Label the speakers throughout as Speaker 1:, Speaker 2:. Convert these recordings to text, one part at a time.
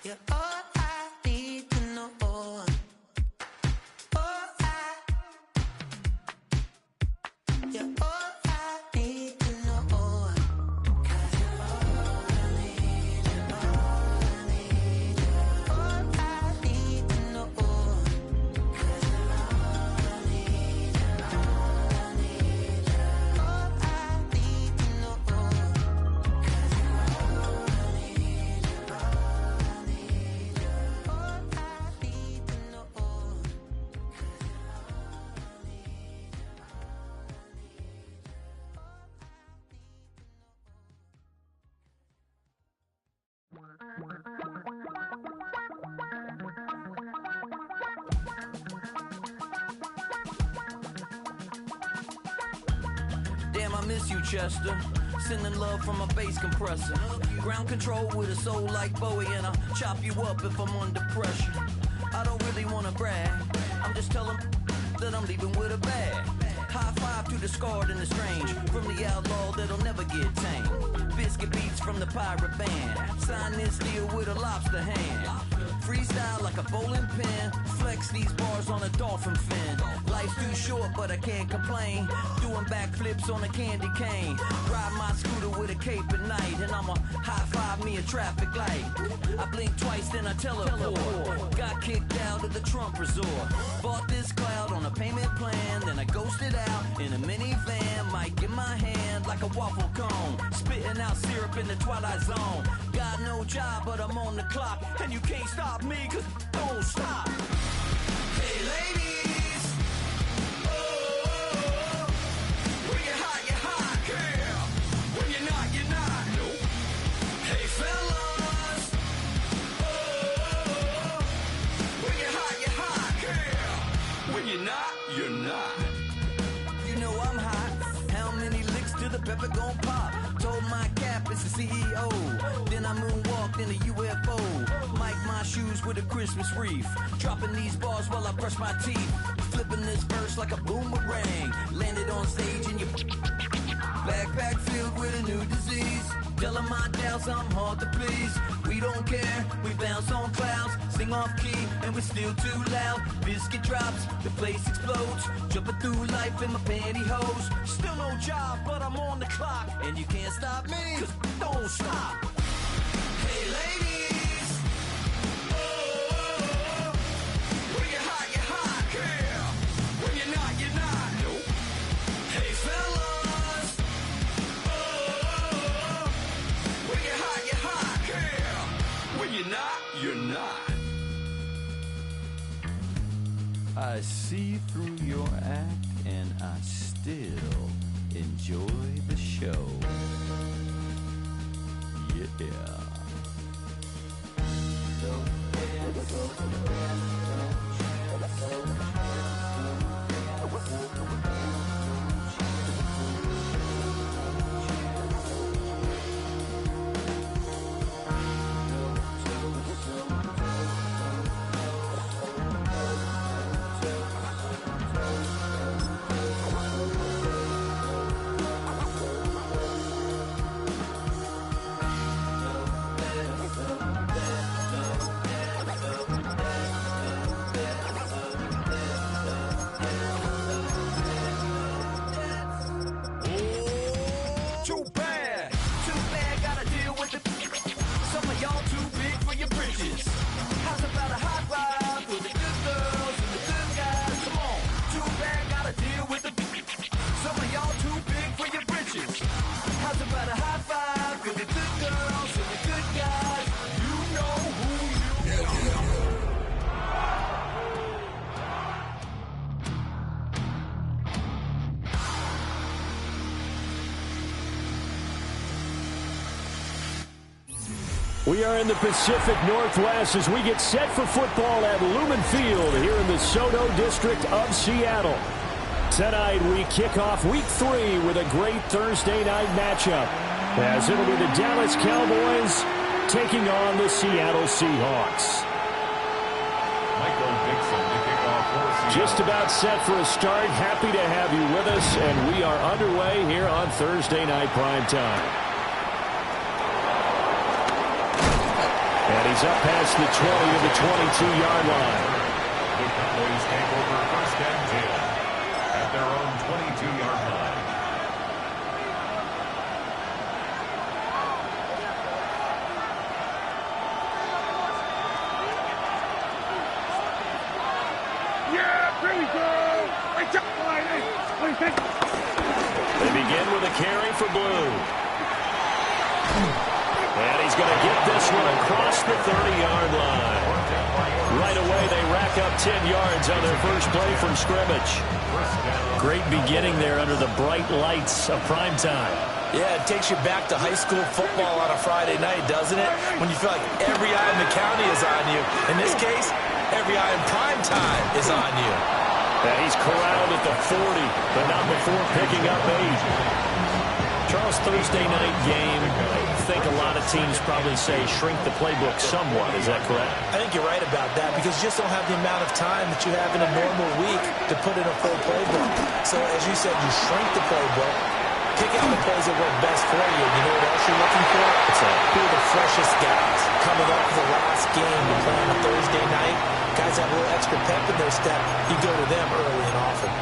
Speaker 1: You're all I need to know. You're all I need to know. 'Cause you're all I need, you're all I need, you're all I need to know. 'Cause you're all I need, you're all I need, you're all I need to know. 'Cause you're all I need, you're all I need, you're all I need to know. 'Cause you're all I need, you're all I need, you're all I need.
Speaker 2: Damn, I miss you, Chester. Sending love from a bass compressor. Ground control with a soul like Bowie, and I'll chop you up if I'm under pressure. I don't really wanna brag. I'm just telling that I'm leaving with a bag. High five to the scarred and the strange. From the outlaw that'll never get tamed. Biscuit beats from the pirate band. Sign this deal with a lobster hand. Freestyle like a bowling pin. Flex these bars on a dolphin fin. Life's too short, but I can't complain. Doing backflips on a candy cane. Ride my scooter with a cape at night. And I'ma high five me a traffic light. I blink twice, then I teleport. Got kicked out of the Trump resort. Bought this cloud on a payment plan. Then I ghosted out in a minivan. Mic in my hand like a waffle cone. Spitting out syrup in the twilight zone. Got no job, but I'm on the clock. And you can't stop me, cause don't stop. Hey ladies, oh, when you're hot, girl. When you're not, nope. Hey fellas, oh, when you're hot, girl. When you're not, you're not. You know I'm hot. How many licks till the pepper gon' pop? Told my cap it's the CEO. Then I moonwalked in a UFO. Mike my shoes with a Christmas wreath. Dropping these bars while I brush my teeth. Flipping this verse like a boomerang. Landed on stage in your backpack filled with a new disease. Telling my doubts I'm hard to please. We don't care, we bounce on clouds. Sing off key and we're still too loud. Biscuit drops, the place explodes. Jumping through life in my pantyhose. Still no job, but I'm on the clock. And you can't stop me, cause don't stop. Hey ladies, oh, when you're hot, girl. When you're not, nope. Hey fellas, oh, when you're hot, girl. When you're not, you're not. I see through your act and I still enjoy the show. Yeah.
Speaker 3: We are in the Pacific Northwest as we get set for football at Lumen Field here in the Soto District of Seattle. Tonight we kick off Week 3 with a great Thursday night matchup, as it'll be the Dallas Cowboys taking on the Seattle Seahawks. Just about set for a start. Happy to have you with us, and we are underway here on Thursday Night Primetime. And he is up past the 20 to the 22-yard line.
Speaker 4: The Cowboys take over 1st and 10 at their own 22-yard line.
Speaker 3: They begin with a carry for Blue. And he's going to get this one across the 30-yard line. Right away, they rack up 10 yards on their first play from scrimmage. Great beginning there under the bright lights of prime time.
Speaker 5: Yeah, it takes you back to high school football on a Friday night, doesn't it? When you feel like every eye in the county is on you. In this case, every eye in prime time is on you.
Speaker 3: Yeah, he's corralled at the 40, but not before picking up 8. Charles, Thursday night game, I think a lot of teams probably say shrink the playbook somewhat. Is that correct?
Speaker 5: I think you're right about that because you just don't have the amount of time that you have in a normal week to put in a full playbook. So, as you said, you shrink the playbook, pick out the plays that work best for you. You know what else you're looking for? Who are the freshest guys coming off the last game to play on a Thursday night? Guys have a little extra pep in their step. You go to them early and often.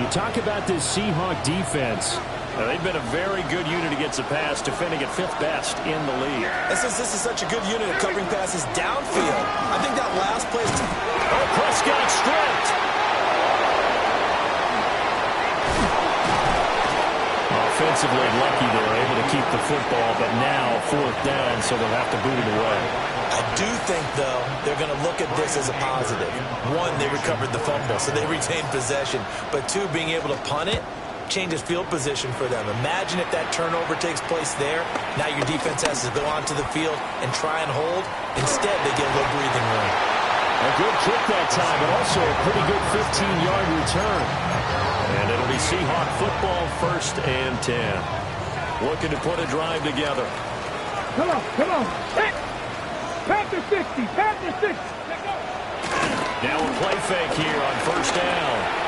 Speaker 3: You talk about this Seahawk defense. They've been a very good unit against the pass, defending at 5th best in the league.
Speaker 5: And since this is such a good unit of covering passes downfield, I think that last play...
Speaker 3: Oh, Prescott stripped. Offensively lucky they were able to keep the football, but now 4th down, so they'll have to boot it away.
Speaker 5: I do think, though, they're going to look at this as a positive. 1, they recovered the fumble, so they retained possession. But 2, being able to punt it changes field position for them. Imagine if that turnover takes place there. Now your defense has to go onto the field and try and hold. Instead, they get a little breathing room.
Speaker 3: A good kick that time, but also a pretty good 15-yard return. And it'll be Seahawk football 1st and 10. Looking to put a drive together.
Speaker 6: Come on. Panther 60, Panther 60.
Speaker 3: Now a play fake here on 1st down.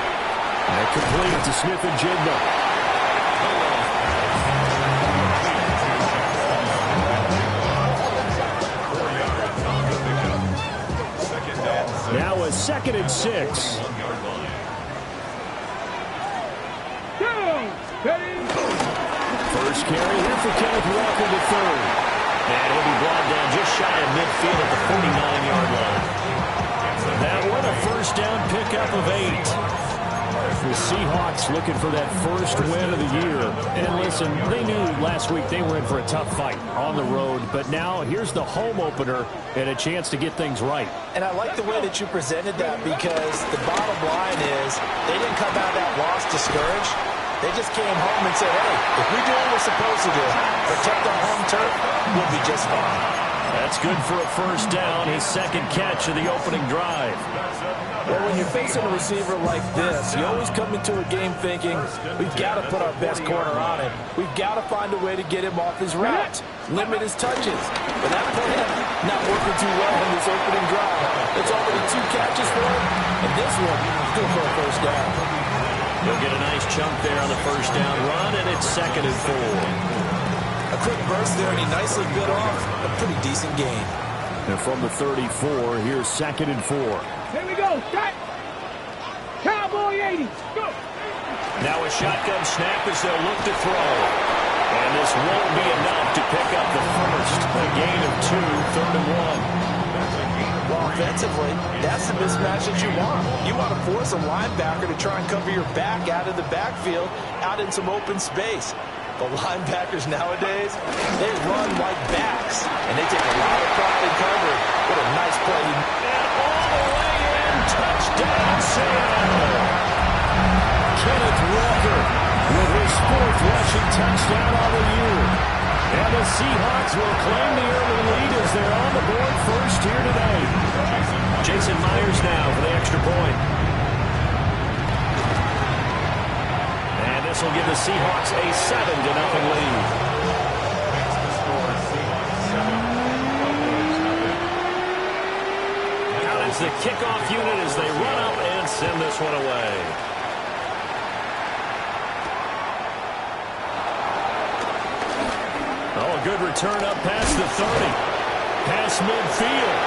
Speaker 3: And complete to Smith and Jigba. Now a 2nd and 6. First carry here for Kenneth Walker III. And he'll be brought down just shy of midfield at the 49-yard line. That one a 1st down pickup of 8. The Seahawks looking for that first win of the year. And listen, they knew last week they were in for a tough fight on the road. But now here's the home opener and a chance to get things right.
Speaker 5: And I like the way that you presented that because the bottom line is they didn't come out of that loss discouraged. They just came home and said, hey, if we do what we're supposed to do, protect our home turf, we'll be just fine.
Speaker 3: That's good for a 1st down, his 2nd catch of the opening drive.
Speaker 5: Well, when you're facing a receiver like this, you always come into a game thinking, we've got to put our best corner on him. We've got to find a way to get him off his routes, limit his touches. But that plan not working too well in this opening drive. It's already 2 catches for him, and this one is good for a 1st down.
Speaker 3: He'll get a nice chunk there on the 1st down run, and it's 2nd and 4.
Speaker 5: A quick burst there, and he nicely bit off a pretty decent gain.
Speaker 3: And from the 34, here's 2nd and 4.
Speaker 6: Here we go. Shot. Cowboy 80. Go.
Speaker 3: Now a shotgun snap as they'll look to throw. And this won't be enough to pick up the first. A gain of 2, 3rd and 1.
Speaker 5: Well, offensively, that's the mismatch that you want. You want to force a linebacker to try and cover your back out of the backfield, out in some open space. The linebackers nowadays, they run like backs, and they take a lot of pride in covering. What a nice play.
Speaker 3: And all the way in, touchdown, Seattle. Kenneth Walker with his 4th rushing touchdown on the year. And the Seahawks will claim the early lead as they're on the board first here today. Jason Myers now for the extra point. And this will give the Seahawks a 7-0 lead. Out is the kickoff unit as they run up and send this one away. Oh, a good return up past the 30. Pass across midfield.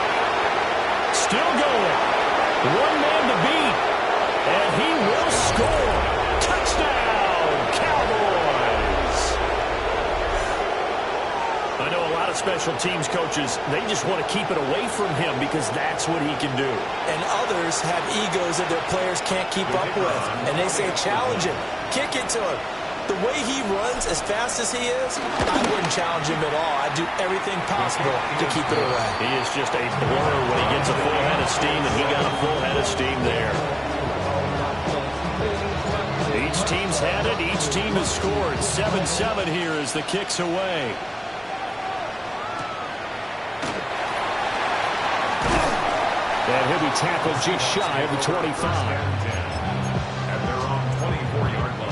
Speaker 3: Still going. One man to beat. And he will score. Touchdown, Cowboys. I know a lot of special teams coaches, they just want to keep it away from him because that's what he can do.
Speaker 5: And others have egos that their players can't keep up with. And they say, challenge him. Kick it to him. The way he runs as fast as he is, I wouldn't challenge him at all. I'd do everything possible to keep it away.
Speaker 3: He is just a blur when he gets a full head of steam, and he got a full head of steam there. Each team's had it. Each team has scored. 7-7 here as the kick's away. And he'll be tackled just shy of the 25.
Speaker 4: At their own 24-yard line.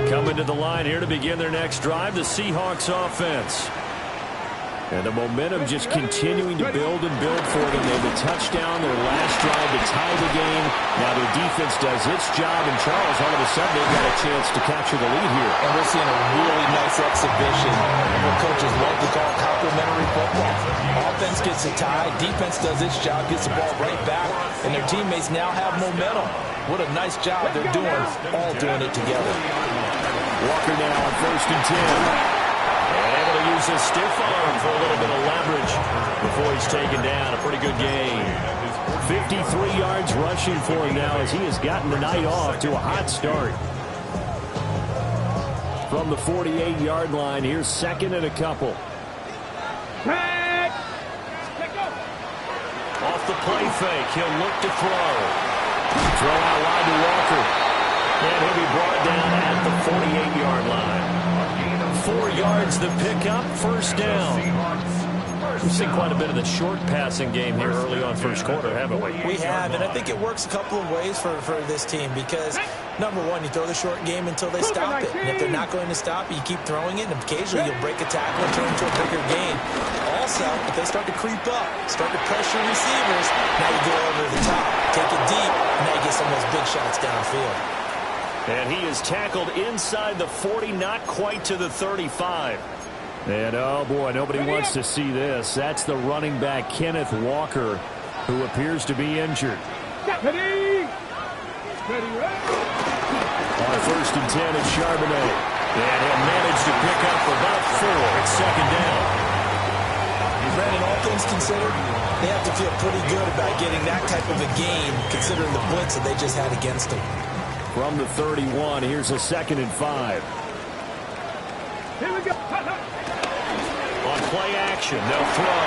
Speaker 3: Coming to the line here to begin their next drive, the Seahawks offense. And the momentum just continuing to build and build for them. They have a touchdown, their last drive to tie the game. Now their defense does its job, and Charles, all of a sudden, they've got a chance to capture the lead here.
Speaker 5: And we're seeing a really nice exhibition of what coaches love to call complimentary football. Offense gets a tie, defense does its job, gets the ball right back, and their teammates now have momentum. What a nice job they're doing, all doing it together.
Speaker 3: Walker now on 1st and 10. Able to use his stiff arm for a little bit of leverage before he's taken down. A pretty good game. 53 yards rushing for him now as he has gotten the night off to a hot start. From the 48-yard line, here's 2nd and a couple. Off the play fake, he'll look to throw. Throw out wide to Walker. And he'll be brought down at the 48-yard line. 4 yards the pickup, 1st down. We've seen quite a bit of the short passing game here early on 1st quarter, haven't we?
Speaker 5: We have, and I think it works a couple of ways for this team because, number one, you throw the short game until they stop it. And if they're not going to stop it, you keep throwing it, and occasionally you'll break a tackle and turn into a bigger gain. Also, if they start to creep up, start to pressure receivers, now you go over the top, take it deep, and now you get some of those big shots downfield.
Speaker 3: And he is tackled inside the 40, not quite to the 35. And, oh, boy, nobody wants to see this. That's the running back, Kenneth Walker, who appears to be injured. On 1st and 10 at Charbonnet. And he'll manage to pick up about 4 at 2nd down.
Speaker 5: Brandon, all things considered, they have to feel pretty good about getting that type of a gain, considering the blitz that they just had against them.
Speaker 3: From the 31, here's a 2nd and 5.
Speaker 6: Here we go.
Speaker 3: On play action, they'll throw.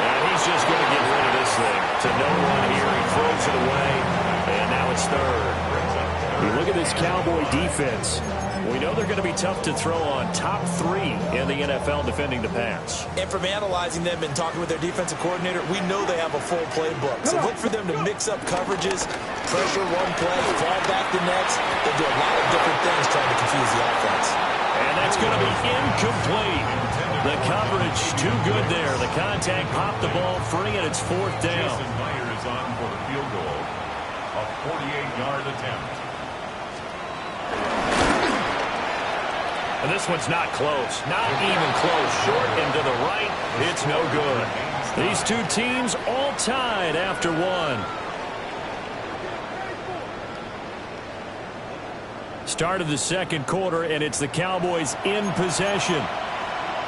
Speaker 3: And he's just going to get rid of this thing. To no one here, he throws it away. And now it's 3rd. You look at this Cowboy defense. We know they're going to be tough to throw on. Top 3 in the NFL defending the pass.
Speaker 5: And from analyzing them and talking with their defensive coordinator, we know they have a full playbook. So look for them to mix up coverages, pressure one play, fall back the next. They do a lot of different things trying to confuse the offense.
Speaker 3: And that's going to be incomplete. The coverage too good there. The contact popped the ball free, and it's 4th down.
Speaker 4: Jason Meyer is on for the field goal. A 48-yard attempt.
Speaker 3: And this one's not close. Not even close. Short and to the right. It's no good. These two teams all tied after 1. Start of the 2nd quarter, and it's the Cowboys in possession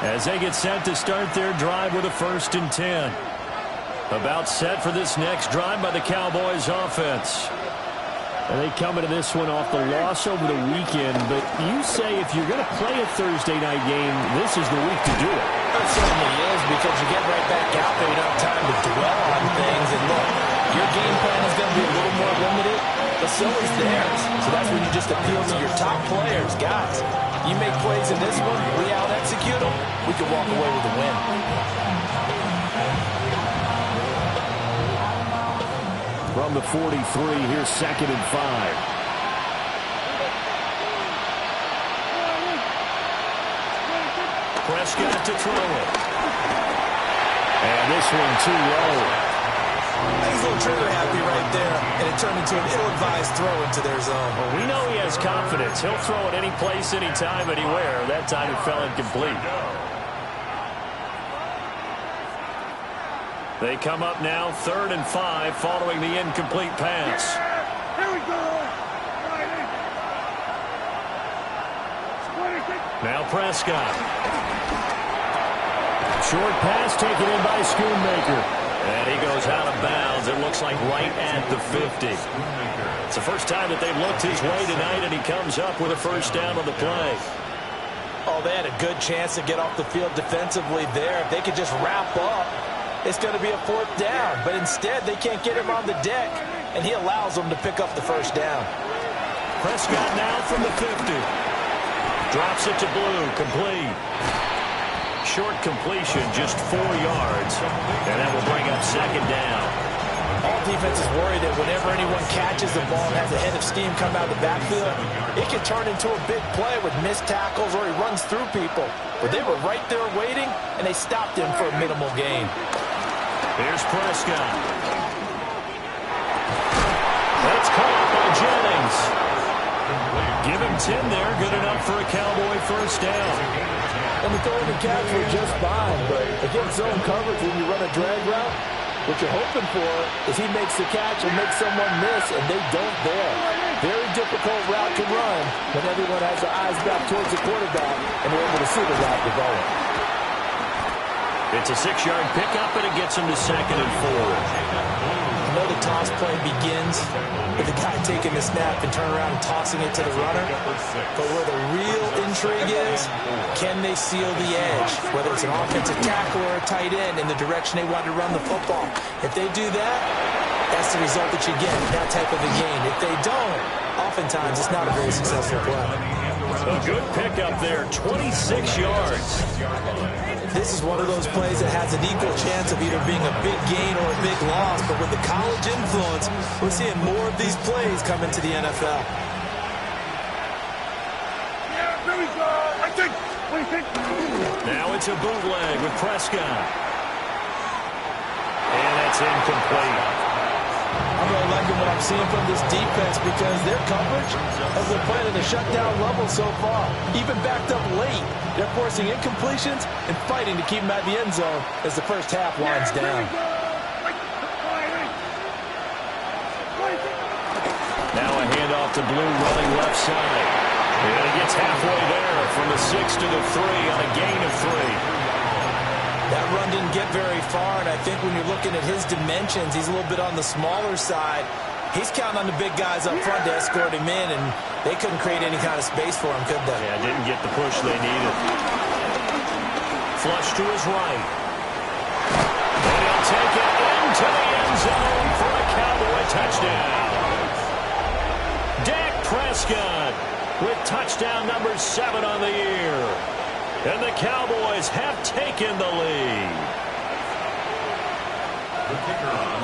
Speaker 3: as they get set to start their drive with a 1st and 10. About set for this next drive by the Cowboys offense. And they come into this one off the loss over the weekend, but you say if you're going to play a Thursday night game, this is the week to do it.
Speaker 5: It certainly is, because you get right back out there, you don't have time to dwell on things, and look, your game plan is going to be a little more limited, but so is theirs. So that's when you just appeal to your top players. Guys, you make plays in this one, we out-execute them, we can walk away with a win.
Speaker 3: From the 43, here's 2nd and 5. Prescott to throw it. And this one too low.
Speaker 5: He's a little trigger happy right there, and it turned into an ill-advised throw into their zone.
Speaker 3: Well, we know he has confidence. He'll throw it any place, anytime, anywhere. That time it fell incomplete. They come up now 3rd and 5 following the incomplete pass.
Speaker 6: Here we go.
Speaker 3: Now Prescott. Short pass taken in by Schoonmaker. And he goes out of bounds. It looks like right at the 50. It's the first time that they've looked his way tonight, and he comes up with a first down on the play.
Speaker 5: Oh, they had a good chance to get off the field defensively there. If they could just wrap up, it's going to be a 4th down. But instead, they can't get him on the deck, and he allows them to pick up the first down.
Speaker 3: Prescott now from the 50. Drops it to Blue, complete. Short completion, just 4 yards. And that will bring up 2nd down.
Speaker 5: All defenses worry that whenever anyone catches the ball and has a head of steam come out of the backfield, it can turn into a big play with missed tackles or he runs through people. But they were right there waiting, and they stopped him for a minimal gain.
Speaker 3: Here's Prescott. That's caught by Jennings. Give him 10 there. Good enough for a Cowboy first down.
Speaker 5: And the throw and the catch were just fine, but against zone coverage when you run a drag route, what you're hoping for is he makes the catch and makes someone miss, and they don't there. Very difficult route to run when everyone has their eyes back towards the quarterback and they're able to see the route develop.
Speaker 3: It's a 6-yard pickup, and it gets him to 2nd and 4.
Speaker 5: I know the toss play begins with the guy taking the snap and turn around and tossing it to the runner. But where the real intrigue is, can they seal the edge? Whether it's an offensive tackle or a tight end in the direction they want to run the football. If they do that, that's the result that you get, that type of a gain. If they don't, oftentimes it's not a very successful play.
Speaker 3: A good pickup there, 26 yards.
Speaker 5: This is one of those plays that has an equal chance of either being a big gain or a big loss. But with the college influence, we're seeing more of these plays come into the NFL.
Speaker 6: Yeah, here we go. I think. What do you think?
Speaker 3: Now it's a bootleg with Prescott. And that's incomplete.
Speaker 5: I'm really liking what I'm seeing from this defense because their coverage has been playing at a shutdown level so far. Even backed up late, they're forcing incompletions and fighting to keep them at the end zone as the first half winds down.
Speaker 3: Now a handoff to Blue running left side. And he gets halfway there from the 6 to the 3 on a gain of 3.
Speaker 5: That run didn't get very far, and I think when you're looking at his dimensions, he's a little bit on the smaller side. He's counting on the big guys up front to escort him in, and they couldn't create any kind of space for him, could they?
Speaker 3: Yeah, didn't get the push they needed. Flush to his right. And he'll take it into the end zone for a Cowboy touchdown. Dak Prescott with touchdown number 7 on the year. And the Cowboys have taken the lead.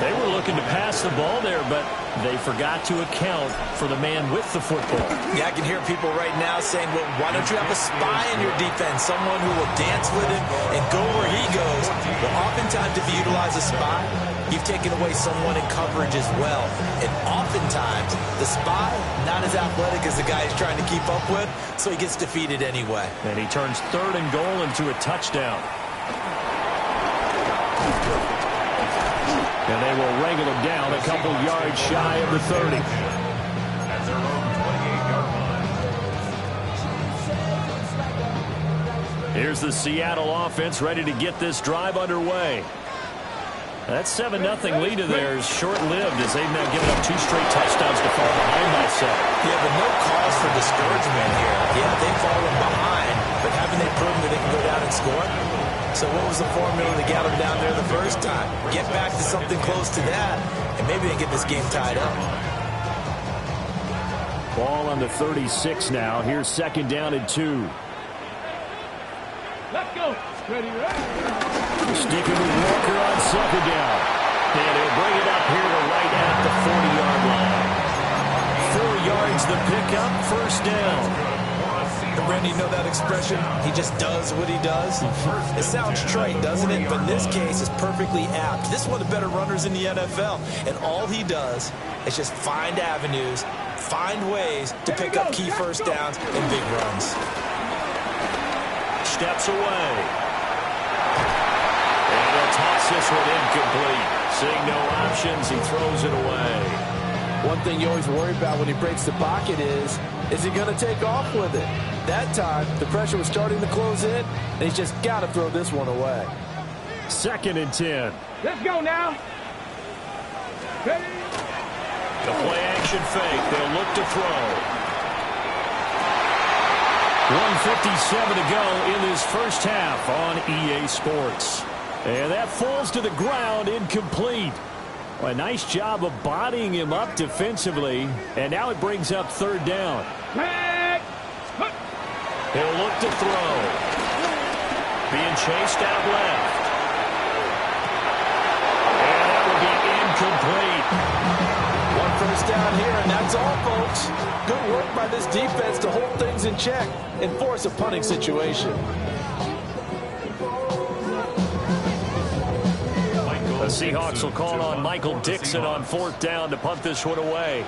Speaker 3: They were looking to pass the ball there, but they forgot to account for the man with the football.
Speaker 5: Yeah, I can hear people right now saying, well, why don't you have a spy in your defense, someone who will dance with him and go where he goes? Well, oftentimes if you utilize a spy, you've taken away someone in coverage as well. And oftentimes, the spy, not as athletic as the guy he's trying to keep up with, so he gets defeated anyway.
Speaker 3: And he turns 3rd and goal into a touchdown. And they will wrangle him down a couple yards shy of the 30.
Speaker 4: At their own 28-yard line.
Speaker 3: Here's the Seattle offense ready to get this drive underway. That 7-0 lead of theirs short-lived as they've now given up 2 straight touchdowns to fall behind by 7.
Speaker 5: Yeah, but no cause for discouragement here. Yeah, they've fallen behind, but haven't they proven that they can go down and score? So what was the formula to get them down there the first time? Get back to something close to that, and maybe they get this game tied up.
Speaker 3: Ball on the 36 now. Here's 2nd down and 2.
Speaker 6: Let's go. Ready, ready.
Speaker 3: Sticking with Walker on 2nd down. And he'll bring it up here to right at the 40-yard line. 4 yards the pickup, first down.
Speaker 5: Randy, you know that expression? He just does what he does. It sounds trite, doesn't it? But in this case, it's perfectly apt. This is one of the better runners in the NFL, and all he does is just find avenues, find ways to pick up key first downs and big runs.
Speaker 3: Steps away. And he'll toss this one incomplete. Seeing no options, he throws it away.
Speaker 7: One thing you always worry about when he breaks the pocket is he going to take off with it? That time, the pressure was starting to close in, and he's just got to throw this one away.
Speaker 3: 2nd and 10.
Speaker 6: Let's go now. Ready?
Speaker 3: The play action fake. They'll look to throw. 1:57 to go in this first half on EA Sports. And that falls to the ground, incomplete. Well, a nice job of bodying him up defensively. And now it brings up 3rd down. He'll look to throw. Being chased out left. And that will be incomplete.
Speaker 7: 1 first down here, and that's all, folks. Good work by this defense to hold things in check and force a punting situation.
Speaker 3: The Seahawks will call on Michael Dixon on 4th down to punt this one away.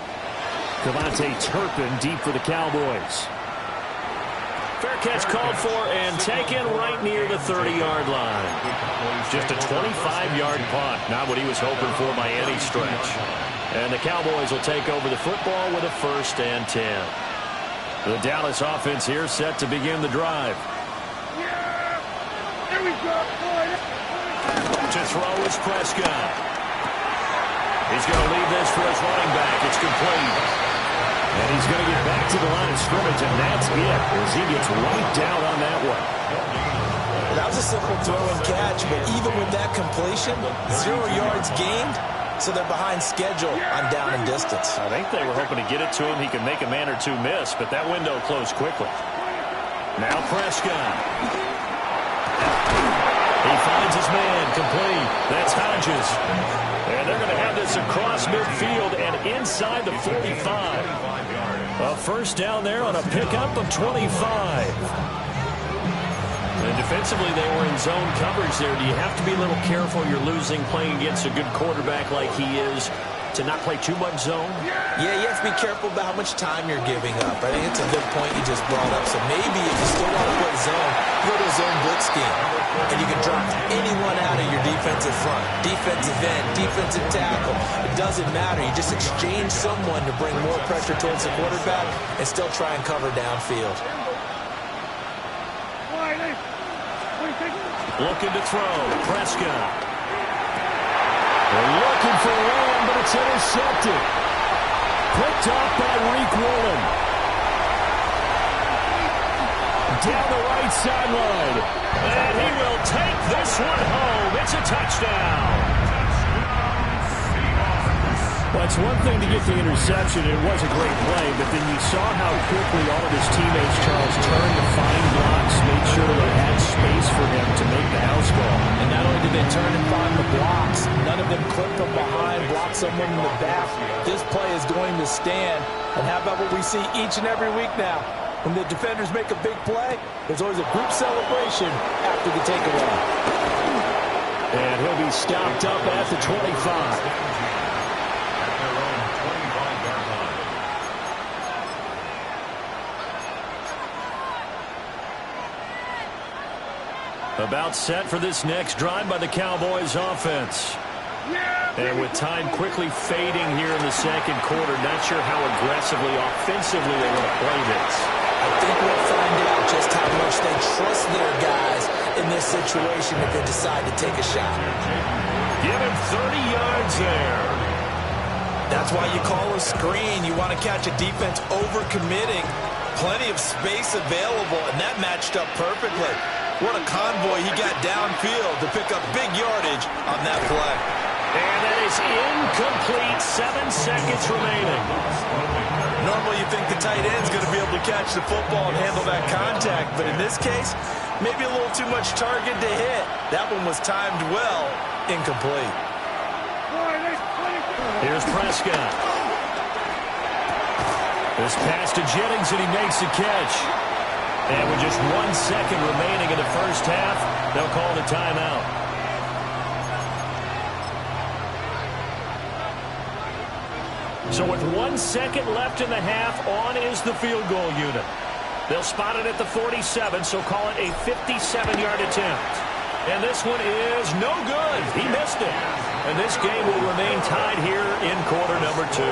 Speaker 3: Devontae Turpin deep for the Cowboys. Fair catch called for and taken right near the 30-yard line. Just a 25-yard punt. Not what he was hoping for by any stretch. And the Cowboys will take over the football with a 1st and 10. The Dallas offense here set to begin the drive.
Speaker 6: There we go, boy.
Speaker 3: To throw is Prescott. He's going to leave this for his running back. It's complete. And he's going to get back to the line of scrimmage, and that's it as he gets right down on that one.
Speaker 5: That was a simple throw and catch, but even with that completion, 0 yards gained, so they're behind schedule on down and distance.
Speaker 3: I think they were hoping to get it to him. He could make a man or two miss, but that window closed quickly. Now Prescott. He finds his man, complete. That's Hodges. And they're going to have this across midfield and inside the 45. A 1st down there on a pickup of 25. And defensively, they were in zone coverage there. Do you have to be a little careful? You're losing playing against a good quarterback like he is to not play too much zone?
Speaker 5: Yeah, you have to be careful about how much time you're giving up. I think it's a good point you just brought up. So maybe if you still want to play zone, go to a zone blitz scheme. And you can drop anyone out of your defensive front, defensive end, defensive tackle. It doesn't matter. You just exchange someone to bring more pressure towards the quarterback and still try and cover downfield.
Speaker 3: Looking to throw. Prescott. They're looking for Lamb, but it's intercepted. Picked off by Reek Woolen. Down the right sideline. And he will take this one home. It's a touchdown. Well, it's one thing to get the interception. It was a great play, but then you saw how quickly all of his teammates, Charles, turned to find blocks, made sure they had space for him to make the house call.
Speaker 7: And not only did they turn and find the blocks, none of them clipped from behind, blocked someone in the back. This play is going to stand. And how about what we see each and every week now? When the defenders make a big play, there's always a group celebration after the takeaway.
Speaker 3: And he'll be stopped up at the 25. About set for this next drive by the Cowboys offense. And with time quickly fading here in the 2nd quarter, not sure how aggressively, offensively they want to play this.
Speaker 5: I think we'll find out just how much they trust their guys in this situation if they decide to take a shot.
Speaker 3: Give him 30 yards there.
Speaker 5: That's why you call a screen. You want to catch a defense over-committing. Plenty of space available, and that matched up perfectly. What a convoy he got downfield to pick up big yardage on that play.
Speaker 3: And that is incomplete. 7 seconds remaining.
Speaker 5: Normally you think the tight end's going to be able to catch the football and handle that contact, but in this case, maybe a little too much target to hit. That one was timed well, incomplete.
Speaker 3: Here's Prescott. This pass to Jennings, and he makes the catch. And with just 1 second remaining in the first half, they'll call the timeout. So with 1 second left in the half, on is the field goal unit. They'll spot it at the 47, so call it a 57-yard attempt. And this one is no good. He missed it. And this game will remain tied here in quarter number 2.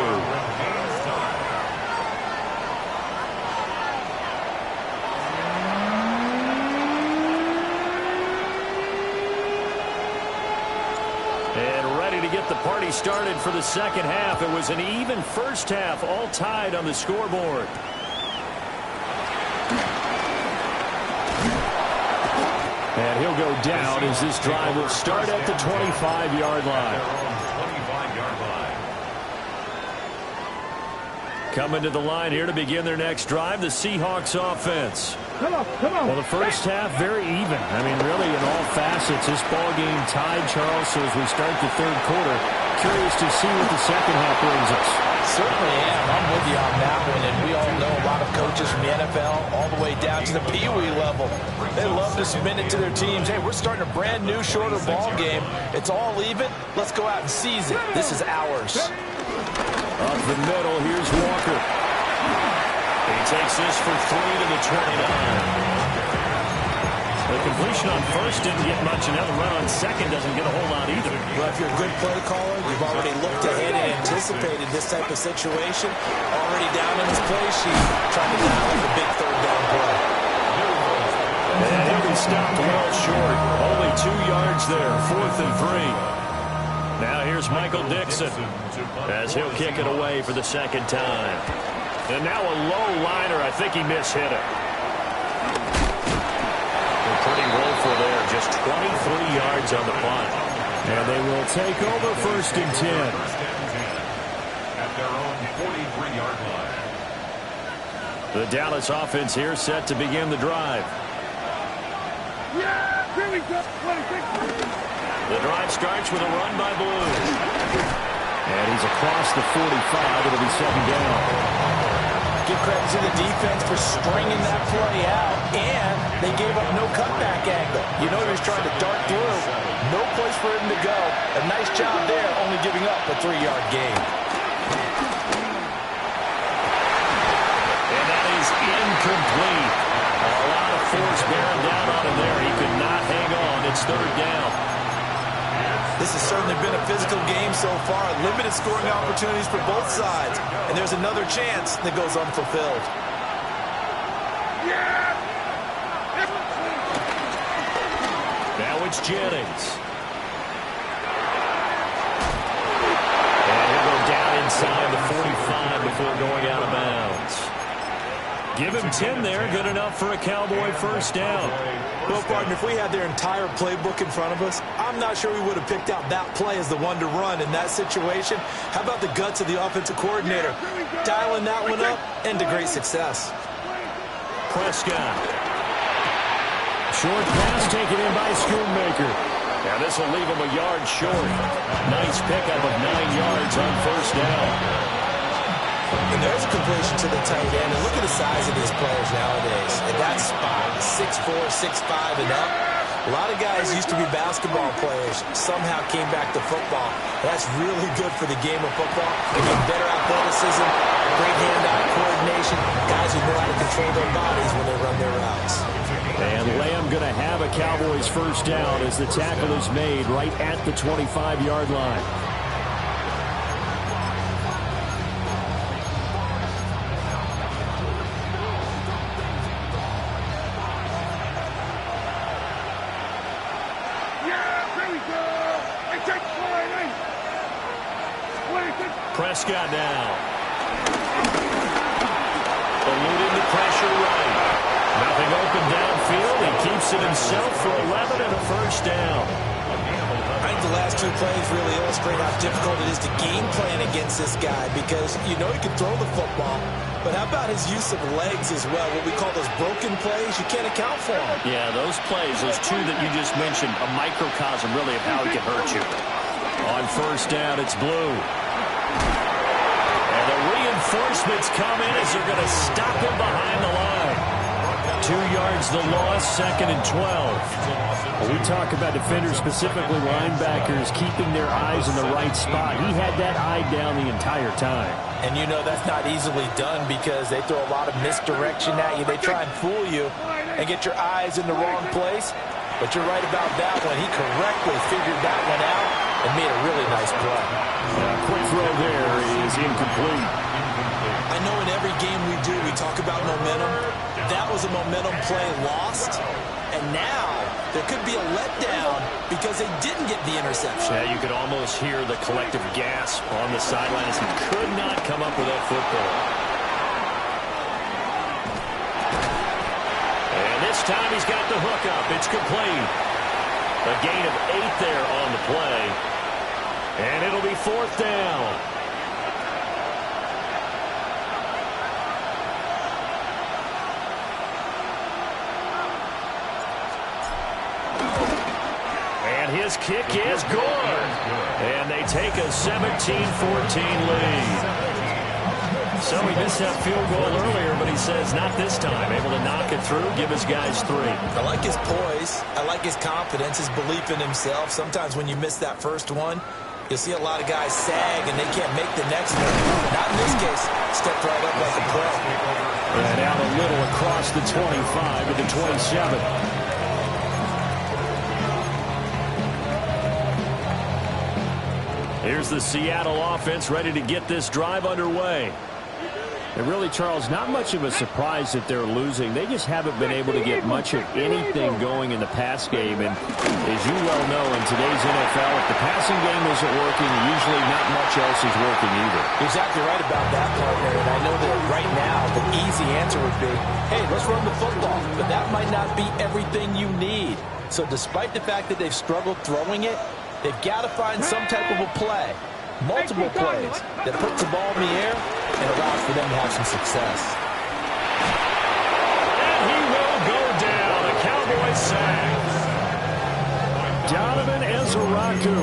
Speaker 3: And ready to get the party started for the second half. It was an even first half, all tied on the scoreboard. And he'll go down as this drive will start at the 25-yard line. Coming to the line here to begin their next drive, the Seahawks offense.
Speaker 6: Come on, come on.
Speaker 3: Well, the first half, very even. I mean, really, in all facets, this ball game tied, Charles. So as we start the third quarter, curious to see what the second half brings us.
Speaker 7: Certainly am. I'm with you on that one. And we all know a lot of coaches from the NFL all the way down to the Pee Wee level. They love to submit it to their teams. Hey, we're starting a brand new, shorter ball game. It's all even. Let's go out and seize it. This is ours.
Speaker 3: Up the middle, here's Walker. He takes this for 3 to the 29. The completion on first didn't get much, and now the run on second doesn't get a whole lot either.
Speaker 5: Well, if you're a good play caller, you've already looked ahead and anticipated this type of situation. Already down in his play sheet, trying to dial up the big third down play.
Speaker 3: And he'll be stopped well short. Only 2 yards there, 4th and 3. Now here's Michael Dixon as he'll kick it away for the second time. And now a low liner. I think he mishit it. Pretty woeful there, just 23 yards on the punt. And they will take over 1st and 10.
Speaker 4: At their own 43-yard line.
Speaker 3: The Dallas offense here set to begin the drive.
Speaker 6: Yeah, here we go. 26.
Speaker 3: The drive starts with a run by Blue. And he's across the 45. It'll be 2nd down.
Speaker 7: Give credit to the defense for stringing that play out, and they gave up no cutback angle. You know he was trying to dart through. No place for him to go. A nice job there, only giving up a 3-yard gain.
Speaker 3: And that is incomplete. A lot of force bearing down on him there. He could not hang on. It's 3rd down.
Speaker 5: This has certainly been a physical game so far. Limited scoring opportunities for both sides. And there's another chance that goes unfulfilled.
Speaker 3: Now it's Jennings. And he'll go down inside the 45 before going out of bounds. Give him 10 there. Good enough for a Cowboy 1st down.
Speaker 5: Well, partner, if we had their entire playbook in front of us, I'm not sure we would have picked out that play as the one to run in that situation. How about the guts of the offensive coordinator? Dialing that one up and to great success.
Speaker 3: Prescott. Short pass taken in by Schoonmaker. Now this will leave him a yard short. Nice pickup of 9 yards on 1st down.
Speaker 5: And there's a completion to the tight end. And look at the size of these players nowadays. At that spot, 6'4", 6'5", and up. A lot of guys used to be basketball players, somehow came back to football. That's really good for the game of football. They get better athleticism, great hand-eye coordination, guys who know how to control their bodies when they run their routes.
Speaker 3: And Lamb going to have a Cowboys 1st down as the tackle is made right at the 25-yard line. Prescott now. Eluding the pressure right. Nothing open downfield. He keeps it himself for 11 and a 1st down.
Speaker 5: I think the last 2 plays really illustrate how difficult it is to game plan against this guy because you know he can throw the football, but how about his use of legs as well? What we call those broken plays, you can't account for them.
Speaker 3: Yeah, those plays, those 2 that you just mentioned, a microcosm really of how he can hurt you. On 1st down, it's Blue. And the reinforcements come in as they're going to stop him behind the line. 2 yards the loss, 2nd and 12. Well, we talk about defenders, specifically linebackers, keeping their eyes in the right spot. He had that eye down the entire time.
Speaker 7: And you know that's not easily done because they throw a lot of misdirection at you. They try and fool you and get your eyes in the wrong place. But you're right about that one. He correctly figured that one out and made a really nice play.
Speaker 3: Quick throw there is incomplete.
Speaker 5: I know in every game we do, we talk about momentum. That was a momentum play lost. And now there could be a letdown because they didn't get the interception.
Speaker 3: Yeah, you could almost hear the collective gasp on the sideline as he could not come up with that football. And this time he's got the hook up. It's complete. A gain of 8 there on the play. And it'll be 4th down. His kick is good. And they take a 17-14 lead. So he missed that field goal earlier, but he says not this time. Able to knock it through, give his guys 3.
Speaker 5: I like his poise. I like his confidence, his belief in himself. Sometimes when you miss that first one, you'll see a lot of guys sag and they can't make the next one. Not in this case. Stepped right up like a pro.
Speaker 3: And out a little across the 25 to the 27. Here's the Seattle offense ready to get this drive underway. And really, Charles, not much of a surprise that they're losing. They just haven't been able to get much of anything going in the pass game. And as you well know, in today's NFL, if the passing game isn't working, usually not much else is working either.
Speaker 7: You're exactly right about that, partner. And I know that right now the easy answer would be, hey, let's run the football. But that might not be everything you need. So despite the fact that they've struggled throwing it, they've got to find some type of a play, multiple plays, that puts the ball in the air and allows for them to have some success.
Speaker 3: And he will go down. A Cowboy sack. Donovan Ezeraku.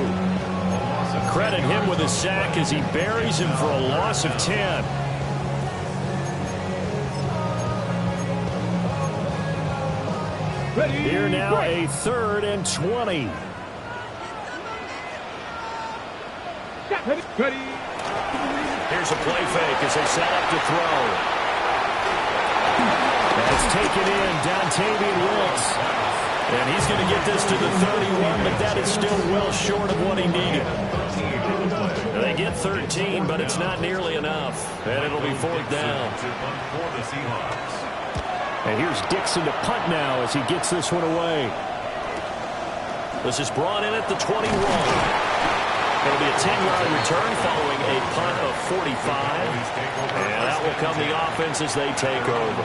Speaker 3: Credit him with a sack as he buries him for a loss of 10. Here now a 3rd and 20. Here's a play fake as they set up to throw. That's taken in, Dontavian Wicks. And he's going to get this to the 31, but that is still well short of what he needed. They get 13, but it's not nearly enough. And it'll be 4th down. And here's Dixon to punt now as he gets this one away. This is brought in at the 21. It'll be a 10-yard return following a punt of 45. And that will come the offense as they take over.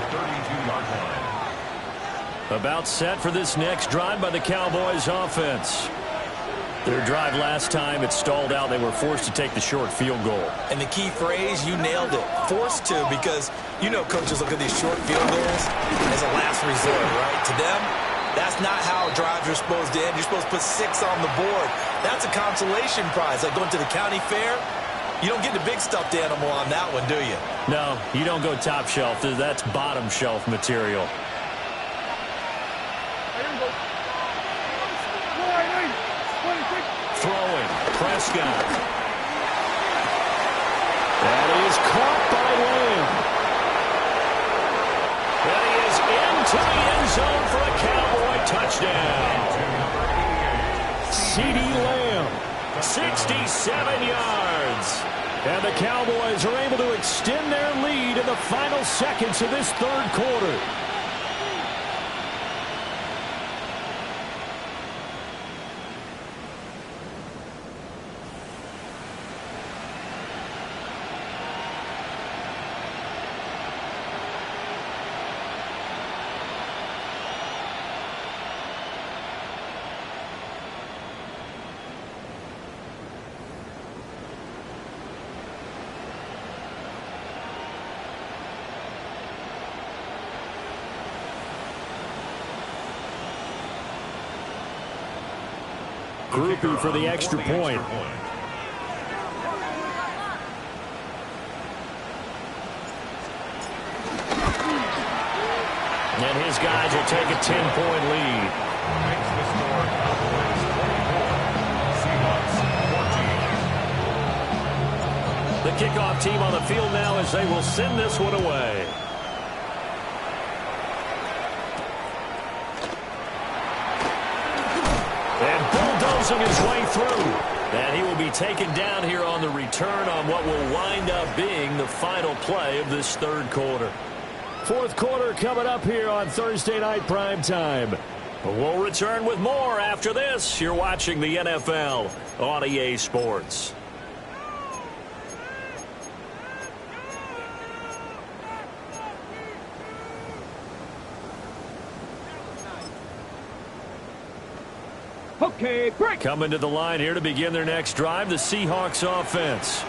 Speaker 3: About set for this next drive by the Cowboys offense. Their drive last time, it stalled out. They were forced to take the short field goal.
Speaker 5: And the key phrase, you nailed it. Forced to, because you know coaches look at these short field goals as a last resort, right? To them, that's not how drives are supposed to end. You're supposed to put 6 on the board. That's a consolation prize. Like going to the county fair, you don't get the big stuffed animal on that one, do you?
Speaker 3: No, you don't go top shelf. That's bottom shelf material. Throwing, Prescott. That is caught by Lamb. And he is into the end zone for a Cowboy touchdown. CeeDee Lamb, 67 yards. And the Cowboys are able to extend their lead in the final seconds of this 3rd quarter. Groupie for the extra point. And his guys will take a 10-point lead.
Speaker 4: Makes the score Cowboys 24, Seahawks 14.
Speaker 3: The kickoff team on the field now as they will send this one away. And bulldozing his way through. And he will be taken down here on the return on what will wind up being the final play of this third quarter. Fourth quarter coming up here on Thursday Night Primetime. We'll return with more after this. You're watching the NFL on EA Sports.
Speaker 6: Okay, break.
Speaker 3: Coming to the line here to begin their next drive, the Seahawks offense.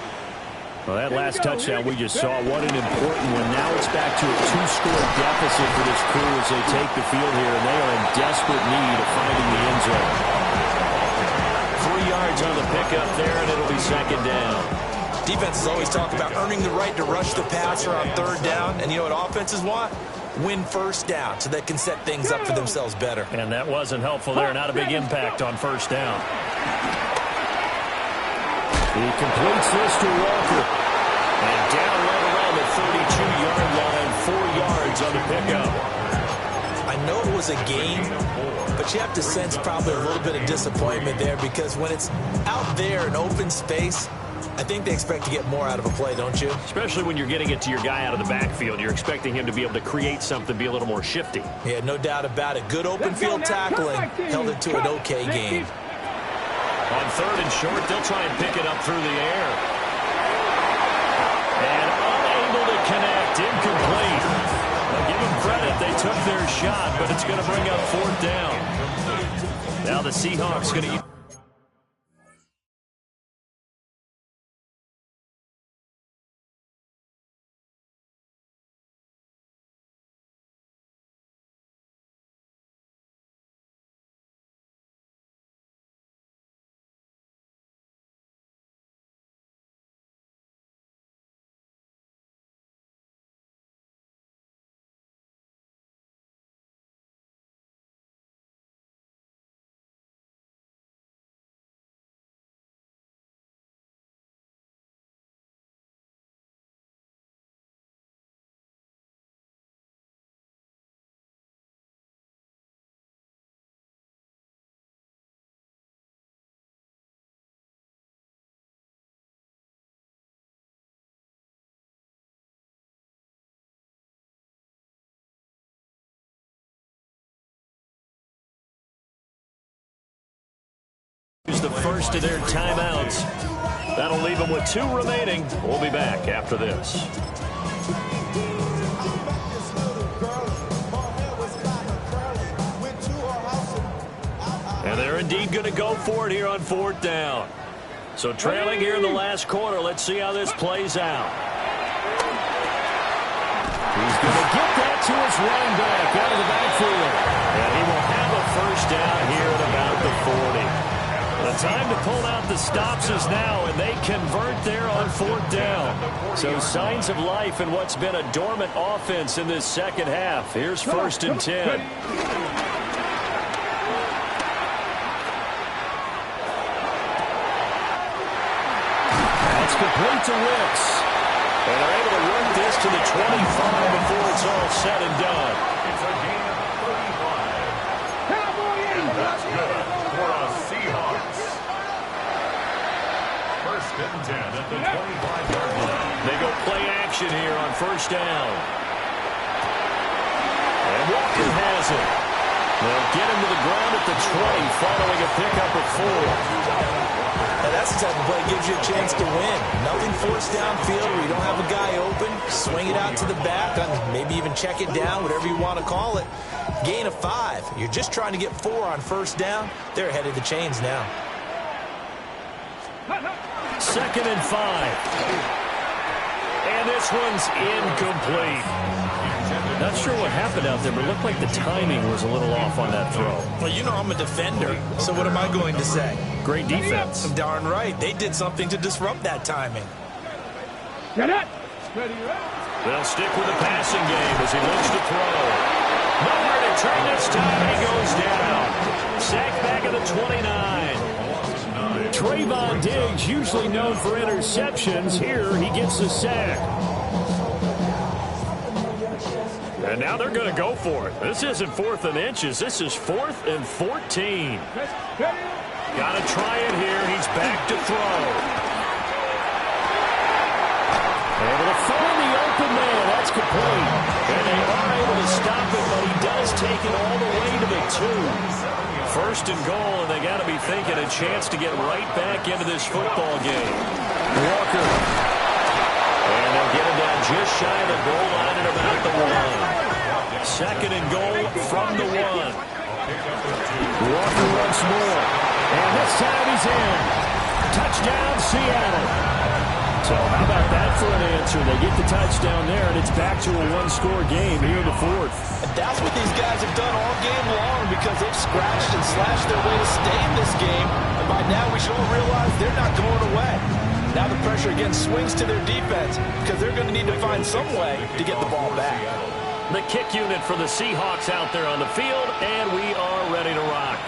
Speaker 3: Well, that last touchdown we just saw, what an important one. Now it's back to a 2-score deficit for this crew as they take the field here, and they are in desperate need of finding the end zone. 3 yards on the pickup there, and it'll be second down.
Speaker 5: Defenses always talk about earning the right to rush the passer on third down, and you know what offenses want? Win first down so they can set things up for themselves better.
Speaker 3: And that wasn't helpful there. Not a big impact on first down. He completes this to Walker. And down right around the 32-yard line, 4 yards on the pickup.
Speaker 5: I know it was a gain, but you have to sense probably a little bit of disappointment there because when it's out there in open space, I think they expect to get more out of a play, don't you?
Speaker 3: Especially when you're getting it to your guy out of the backfield. You're expecting him to be able to create something, be a little more shifty.
Speaker 5: Yeah, no doubt about it. Good open field tackling held it to an okay game.
Speaker 3: On third and short, they'll try and pick it up through the air. And unable to connect, incomplete. Now give them credit, they took their shot, but it's going to bring up fourth down. Now the Seahawks going to use... the first of their timeouts. That'll leave them with 2 remaining. We'll be back after this. And they're indeed going to go for it here on fourth down. So trailing here in the last quarter. Let's see how this plays out. He's going to get that to his running back out of the backfield. And he will have a first down here at about the 40. The time to pull out the stops is now, and they convert there on fourth down. So signs of life in what's been a dormant offense in this second half. Here's first and 10. That's complete to Wicks. And they're able to work this to the 25 before it's all said and done.
Speaker 4: It's a gain of 35. And that's good for the Seahawks. First and 10 at the 25-yard line.
Speaker 3: They go play action here on first down. And Walker has it. They'll get him to the ground at the 20 following a pickup of 4.
Speaker 5: Now that's the type of play that gives you a chance to win. Nothing forced downfield where you don't have a guy open. Swing it out to the back, maybe even check it down, whatever you want to call it. Gain of 5. You're just trying to get 4 on first down. They're ahead of the chains now.
Speaker 3: Second and 5. And this one's incomplete. Not sure what happened out there, but it looked like the timing was a little off on that throw.
Speaker 5: Well, you know I'm a defender, so what am I going to say?
Speaker 3: Great defense.
Speaker 5: I'm darn right. They did something to disrupt that timing.
Speaker 6: Get it. Ready,
Speaker 3: They'll stick with the passing game as he looks to throw. Nowhere to turn this time. He goes down. Sacked back at the 29. Trayvon Diggs, usually known for interceptions. Here, he gets the sack. And now they're going to go for it. This isn't 4th and inches. This is 4th and 14. Got to try it here. He's back to throw. Able to find the open man. That's complete. And they are able to stop it, but he does take it all the way to the 2. 1st and goal, and they got to be thinking a chance to get right back into this football game. Walker. And they'll get him down just shy of the goal line at about the 1. 2nd and goal from the 1. Walker once more. And this time he's in. Touchdown, Seattle. So how about that for an answer? They get the touchdown there, and it's back to a one-score game here in the 4th.
Speaker 7: And that's what these guys have done all game long because they've scratched and slashed their way to stay in this game. And by now we should all realize they're not going away. Now the pressure again swings to their defense because they're going to need to find some way to get the ball back.
Speaker 3: The kick unit for the Seahawks out there on the field, and we are ready to rock.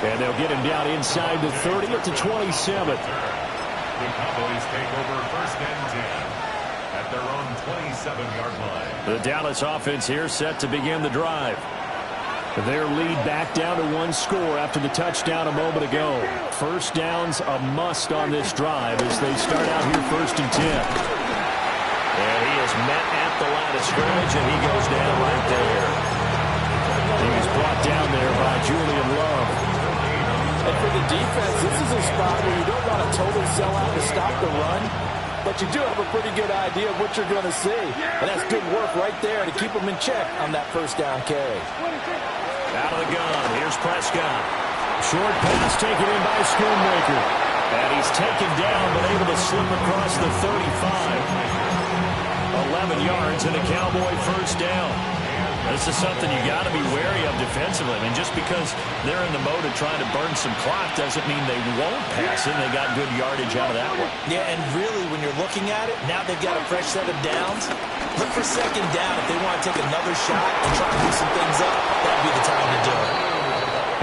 Speaker 3: And they'll get him down inside the 30 at the 27.
Speaker 4: The Cowboys take over 1st and 10 at their own 27-yard line.
Speaker 3: The Dallas offense here set to begin the drive. Their lead back down to 1 score after the touchdown a moment ago. 1st down's a must on this drive as they start out here 1st and 10. And he is met at the line of scrimmage, and he goes down right there. He was brought down there by Julian Love.
Speaker 7: And for the defense, this is a spot where you don't want to totally sell out to stop the run, but you do have a pretty good idea of what you're going to see. And that's good work right there to keep them in check on that 1st down carry.
Speaker 3: Out of the gun, here's Prescott. Short pass taken in by Schoonmaker. And he's taken down, but able to slip across the 35. 11 yards and a Cowboy 1st down. This is something you got to be wary of defensively. I mean, just because they're in the mode of trying to burn some clock doesn't mean they won't pass it. They got good yardage out of that one.
Speaker 5: Yeah, and really, when you're looking at it, now they've got a fresh set of downs. Look for 2nd down if they want to take another shot and try to do some things up. That'd be the time to do it.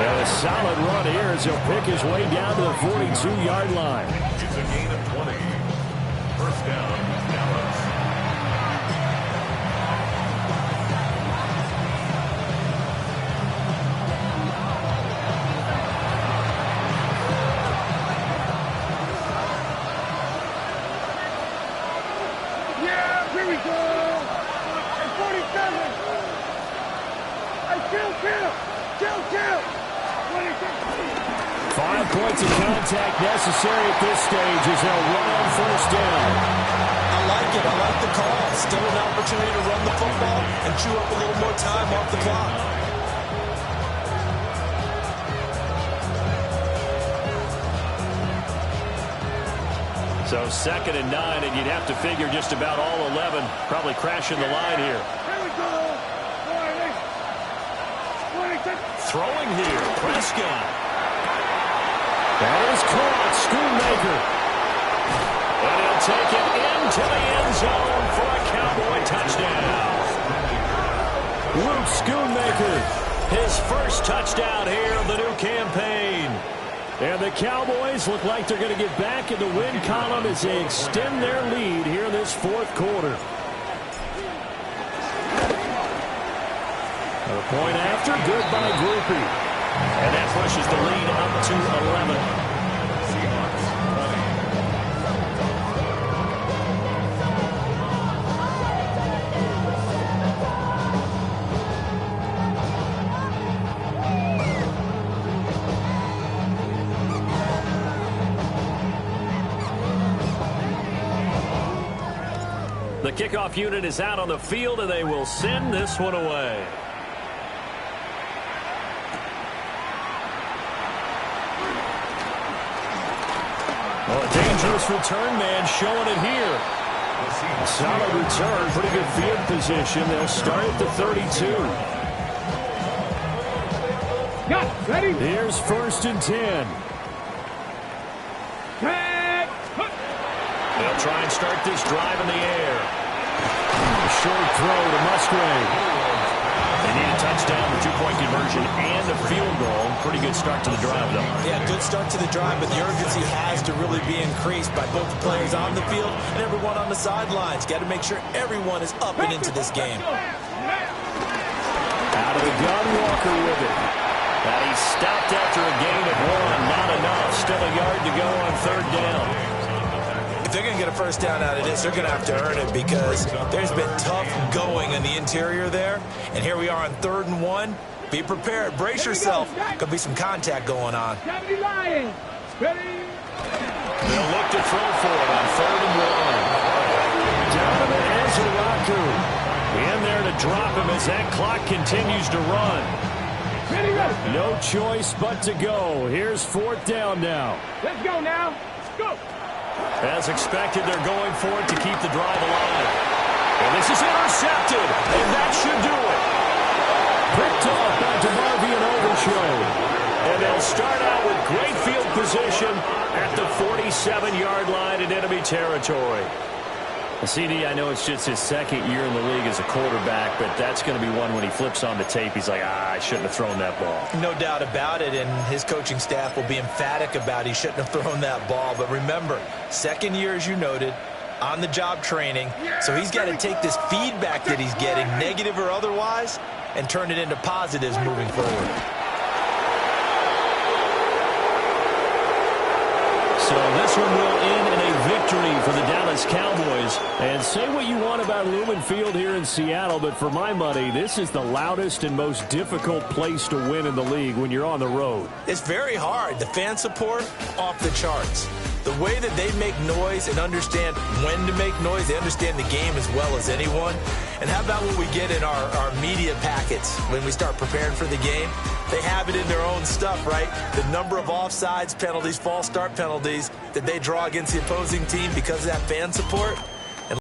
Speaker 3: And a solid run here as he'll pick his way down to the 42-yard line.
Speaker 4: It's a gain of 20. 1st down, Dallas.
Speaker 6: Here we go. At 47. Hey, kill.
Speaker 3: 5 points of contact necessary at this stage as they'll run on 1st down.
Speaker 5: I like it. I like the call. Still an opportunity to run the football and chew up a little more time off the clock.
Speaker 3: So 2nd and 9, and you'd have to figure just about all 11 probably crashing the line here.
Speaker 6: Here we go.
Speaker 3: Throwing here, Prescott. That is caught, Schoonmaker. And he'll take it into the end zone for a Cowboy touchdown. Luke Schoonmaker, his 1st touchdown here of the new campaign. And the Cowboys look like they're going to get back in the win column as they extend their lead here in this 4th quarter. A point after, good by Groupie. And that pushes the lead up to 11. The kickoff unit is out on the field, and they will send this one away. Well, a dangerous return man showing it here. A solid return, pretty good field position. They'll start at the 32.
Speaker 6: Yeah, ready?
Speaker 3: Here's 1st and 10.
Speaker 6: Tag.
Speaker 3: They'll try and start this drive in the air. Short throw to Musgrave. They need a touchdown, the two-point conversion, and a field goal. Pretty good start to the drive, though.
Speaker 5: Yeah, good start to the drive, but the urgency has to really be increased by both the players on the field and everyone on the sidelines. Got to make sure everyone is up and into this game.
Speaker 3: Out of the gun, Walker with it. Now he's stopped after a gain of 1. Not enough. Still a yard to go on third down.
Speaker 5: If they're going to get a first down out of this, they're going to have to earn it because there's been tough going in the interior there. And here we are on 3rd and 1. Be prepared. Brace yourself. Could be some contact going on.
Speaker 6: Ready?
Speaker 3: They'll look to throw for it on 3rd and 1. Donovan Ezeraku in there to drop him as that clock continues to run. No choice but to go. Here's 4th down now.
Speaker 6: Let's go now. Let's go.
Speaker 3: As expected, they're going for it to keep the drive alive. And this is intercepted, and that should do it. Picked off by DeMarvion Overshown. And they'll start out with great field position at the 47-yard line in enemy territory. CD, I know it's just his 2nd year in the league as a quarterback, but that's going to be one when he flips on the tape, he's like, I shouldn't have thrown that ball.
Speaker 5: No doubt about it, and his coaching staff will be emphatic about he shouldn't have thrown that ball. But remember, 2nd year, as you noted, on-the-job training, so he's got to take this feedback that he's getting, negative or otherwise, and turn it into positives moving forward.
Speaker 3: So this one will end in a victory for the Dallas Cowboys. And say what you want about Lumen Field here in Seattle, but for my money, this is the loudest and most difficult place to win in the league when you're on the road.
Speaker 5: It's very hard. The fan support, off the charts. The way that they make noise and understand when to make noise, they understand the game as well as anyone. And how about what we get in our media packets when we start preparing for the game? They have it in their own stuff, right? The number of offsides penalties, false start penalties that they draw against the opposing team because of that fan support.